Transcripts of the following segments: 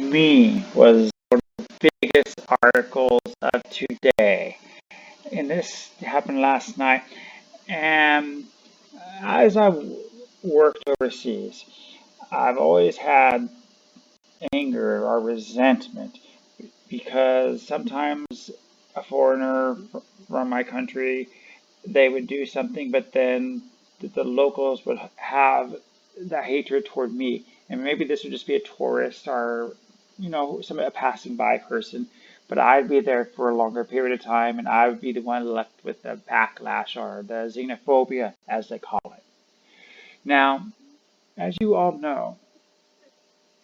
me was the biggest articles of today. And this happened last night. And as I've worked overseas, I've always had anger or resentment because sometimes a foreigner from my country, they would do something, but then the locals would have that hatred toward me. And maybe this would just be a tourist or, a passing by person, but I'd be there for a longer period of time and I would be the one left with the backlash or the xenophobia, as they call it. Now, as you all know,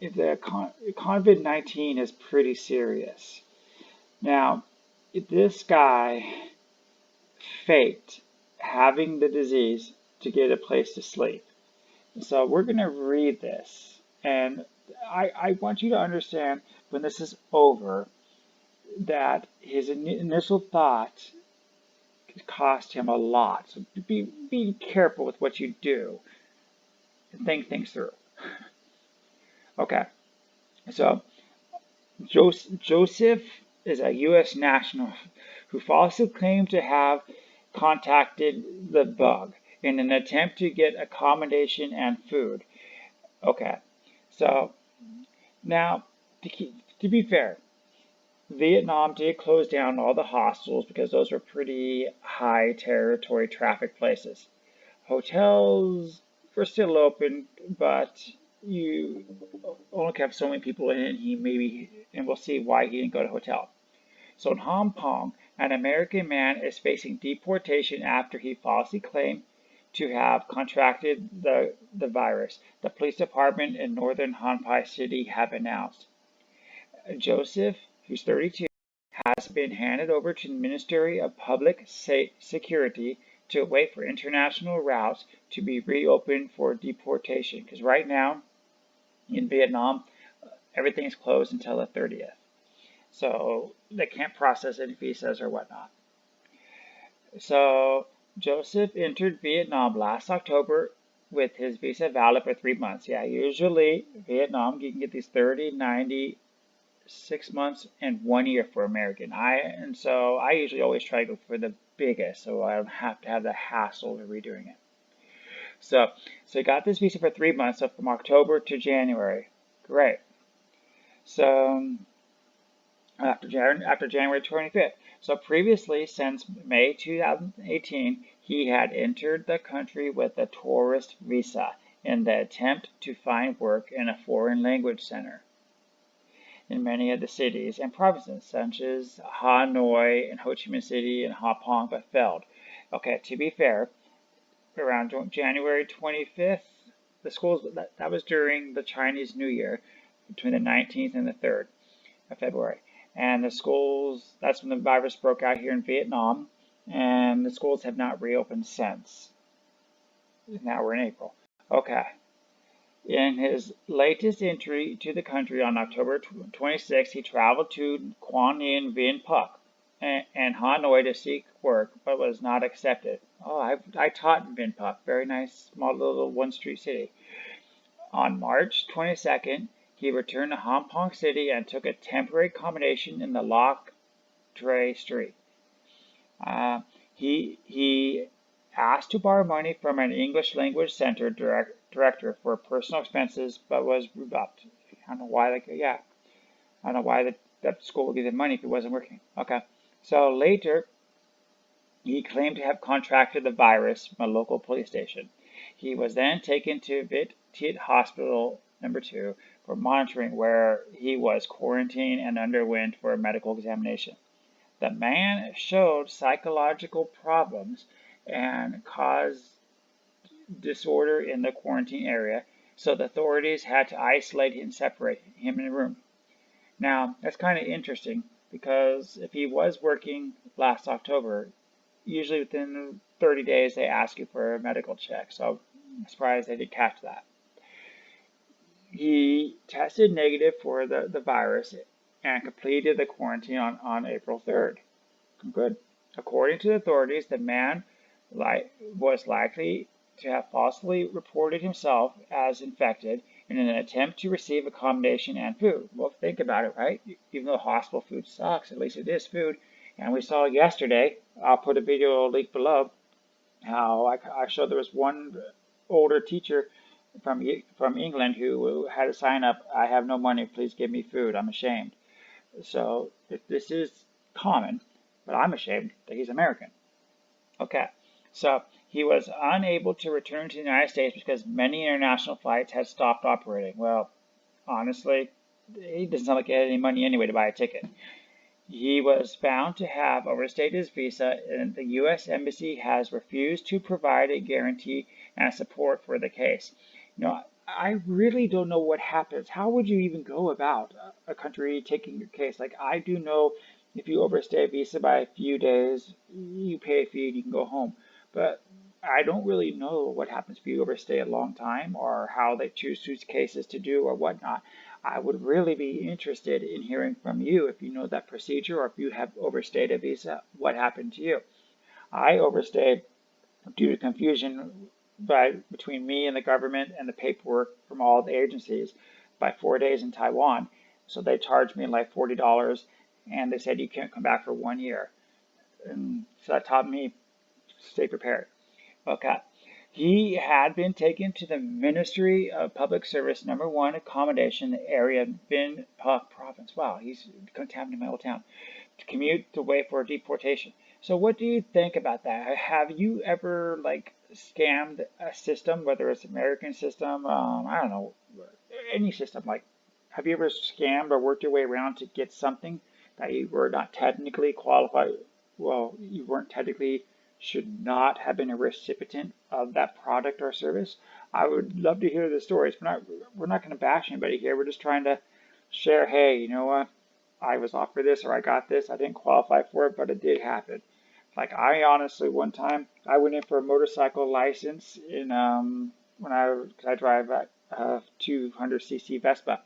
the COVID-19 is pretty serious. Now, this guy faked having the disease to get a place to sleep. So we're going to read this. And I want you to understand when this is over that his initial thought cost him a lot. So be careful with what you do and think things through. Okay, so Joseph is a U.S. national who falsely claimed to have contacted the bug in an attempt to get accommodation and food. Okay, so now to be fair, Vietnam did close down all the hostels because those were pretty high territory traffic places. Hotels were still open, but you only kept so many people in, and we'll see why he didn't go to hotel. So in Hong Kong, an American man is facing deportation after he falsely claimed to have contracted the virus, the police department in northern Hanpai City have announced. Joseph, who's 32, has been handed over to the Ministry of Public Security to wait for international routes to be reopened for deportation. Because right now, in Vietnam, everything's closed until the 30th. So they can't process any visas or whatnot. So Joseph entered Vietnam last October with his visa valid for 3 months. Yeah, usually Vietnam, you can get these 30, 90, 6 months, and 1 year for American. So I usually always try to go for the biggest so I don't have to have the hassle of redoing it. So he got this visa for 3 months, so from October to January. Great. So after January 25th. So previously, since May 2018, he had entered the country with a tourist visa in the attempt to find work in a foreign language center in many of the cities and provinces, such as Hanoi and Ho Chi Minh City and Hop Hong, but failed. Okay, to be fair, around January 25th, the schools, that was during the Chinese New Year, between the 19th and the 3rd of February. And the schools, that's when the virus broke out here in Vietnam, and the schools have not reopened since. Now we're in April. Okay. In his latest entry to the country on October 26, he traveled to Quang Nguyen Vien Phuc and Hanoi to seek work, but was not accepted. Oh, I taught in Vien Phuc, very nice, small little one-street city. On March 22nd, he returned to Hong Kong City and took a temporary accommodation in the Loc Tre Street. He asked to borrow money from an English language center director for personal expenses, but was rebuffed. I don't know why. I don't know why that school would give him money if he wasn't working. Okay. So later, he claimed to have contracted the virus from a local police station. He was then taken to Vit Tit Hospital number 2 for monitoring, where he was quarantined and underwent for a medical examination. The man showed psychological problems and caused disorder in the quarantine area, so the authorities had to isolate and separate him in a room. Now, that's kind of interesting because if he was working last October, usually within 30 days they ask you for a medical check, so I'm surprised they did catch that. He tested negative for the virus and completed the quarantine on April 3rd. Good. According to the authorities, the man was likely to have falsely reported himself as infected in an attempt to receive accommodation and food. Well, think about it, right? Even though hospital food sucks, at least it is food. And we saw yesterday, I'll put a video link below, how I showed there was one older teacher from England who had to sign up, I have no money, please give me food, I'm ashamed. So this is common, but I'm ashamed that he's American. Okay, so he was unable to return to the United States because many international flights had stopped operating. Well, honestly, he doesn't sound like he had any money anyway to buy a ticket. He was found to have overstayed his visa, and the U.S. Embassy has refused to provide a guarantee and support for the case. I really don't know what happens. How would you even go about a country taking your case? Like, I do know if you overstay a visa by a few days, you pay a fee and you can go home. But I don't really know what happens if you overstay a long time or how they choose whose cases to do or whatnot. I would really be interested in hearing from you if you know that procedure or if you have overstayed a visa, what happened to you. I overstayed due to confusion between me and the government and the paperwork from all the agencies by 4 days in Taiwan. So they charged me like $40 and they said you can't come back for 1 year. And so that taught me stay prepared. Okay. He had been taken to the Ministry of Public Service #1 accommodation in the area Bin Pak province. Wow, he's contaminating my old town. To commute to wait for deportation. So what do you think about that? Have you ever scammed a system, whether it's American system, I don't know, any system? Like, have you ever scammed or worked your way around to get something that you were not technically qualified? Well, you weren't technically should not have been a recipient of that product or service. I would love to hear the stories. We're not going to bash anybody here. We're just trying to share. Hey, you know what? I was offered this or I got this. I didn't qualify for it, but it did happen. Like, I honestly, one time I went in for a motorcycle license in when I drive a 200cc Vespa,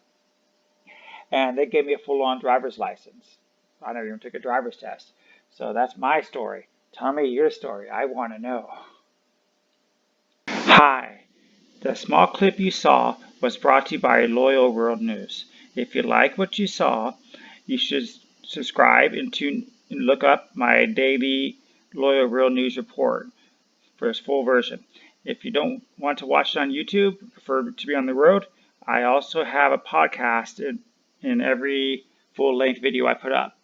and they gave me a full-on driver's license. I never even took a driver's test. So that's my story. Tell me your story. I want to know. Hi. The small clip you saw was brought to you by Loyal World News. If you like what you saw, you should subscribe and look up my daily Loyal World News report for its full version. If you don't want to watch it on YouTube, prefer to be on the road, I also have a podcast in every full-length video I put up.